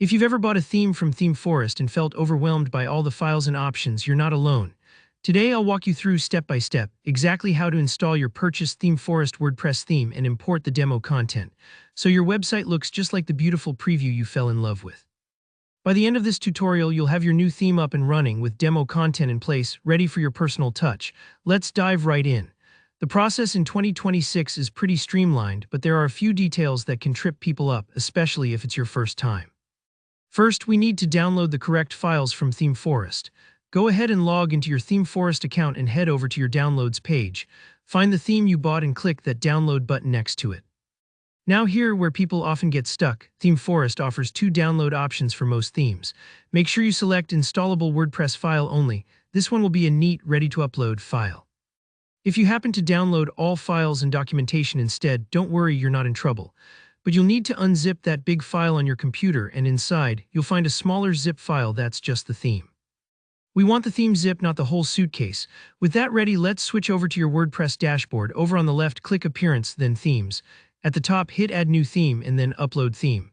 If you've ever bought a theme from Themeforest and felt overwhelmed by all the files and options, you're not alone. Today I'll walk you through step by step exactly how to install your purchased Themeforest WordPress theme and import the demo content, so your website looks just like the beautiful preview you fell in love with. By the end of this tutorial, you'll have your new theme up and running with demo content in place, ready for your personal touch. Let's dive right in. The process in 2026 is pretty streamlined, but there are a few details that can trip people up, especially if it's your first time. First, we need to download the correct files from Themeforest. Go ahead and log into your Themeforest account and head over to your Downloads page. Find the theme you bought and click that download button next to it. Now here, where people often get stuck, Themeforest offers two download options for most themes. Make sure you select Installable WordPress File only. This one will be a neat, ready-to-upload file. If you happen to download all files and documentation instead, don't worry, you're not in trouble. But you'll need to unzip that big file on your computer, and inside, you'll find a smaller zip file that's just the theme. We want the theme zip, not the whole suitcase. With that ready, let's switch over to your WordPress dashboard. Over on the left, click Appearance, then Themes. At the top, hit Add New Theme and then Upload Theme.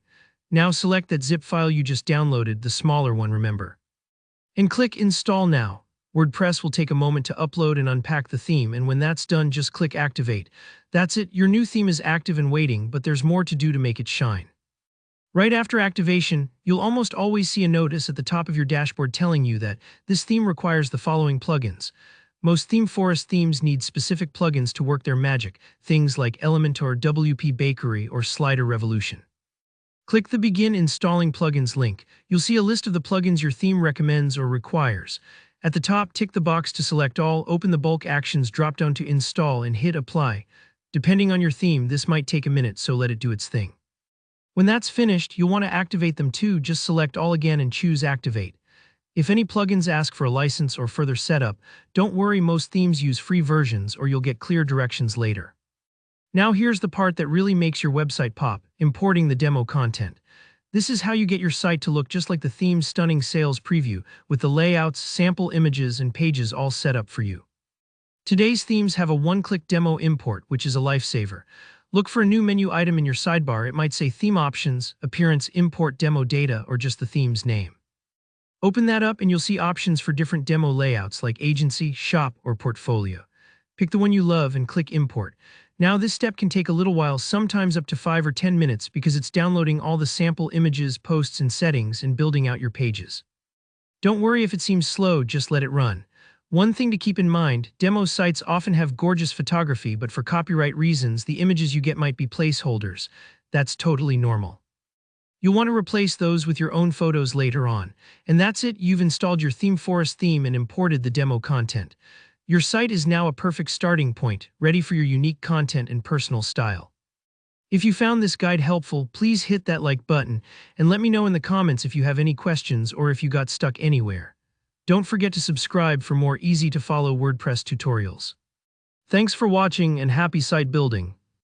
Now select that zip file you just downloaded, the smaller one, remember. And click Install Now. WordPress will take a moment to upload and unpack the theme, and when that's done, just click Activate. That's it, your new theme is active and waiting, but there's more to do to make it shine. Right after activation, you'll almost always see a notice at the top of your dashboard telling you that this theme requires the following plugins. Most Themeforest themes need specific plugins to work their magic, things like Elementor, WP Bakery, or Slider Revolution. Click the Begin Installing Plugins link. You'll see a list of the plugins your theme recommends or requires. At the top, tick the box to select all, open the Bulk Actions drop-down to install, and hit Apply. Depending on your theme, this might take a minute, so let it do its thing. When that's finished, you'll want to activate them too. Just select All again and choose Activate. If any plugins ask for a license or further setup, don't worry, most themes use free versions or you'll get clear directions later. Now here's the part that really makes your website pop, importing the demo content. This is how you get your site to look just like the theme's stunning sales preview, with the layouts, sample images, and pages all set up for you. Today's themes have a one-click demo import, which is a lifesaver. Look for a new menu item in your sidebar. It might say Theme Options, Appearance, Import Demo Data, or just the theme's name. Open that up and you'll see options for different demo layouts like Agency, Shop, or Portfolio. Pick the one you love and click Import. Now this step can take a little while, sometimes up to 5 or 10 minutes, because it's downloading all the sample images, posts, and settings and building out your pages. Don't worry if it seems slow, just let it run. One thing to keep in mind, demo sites often have gorgeous photography, but for copyright reasons, the images you get might be placeholders. That's totally normal. You'll want to replace those with your own photos later on. And that's it, you've installed your Themeforest theme and imported the demo content. Your site is now a perfect starting point, ready for your unique content and personal style. If you found this guide helpful, please hit that like button and let me know in the comments if you have any questions or if you got stuck anywhere. Don't forget to subscribe for more easy-to-follow WordPress tutorials. Thanks for watching and happy site building.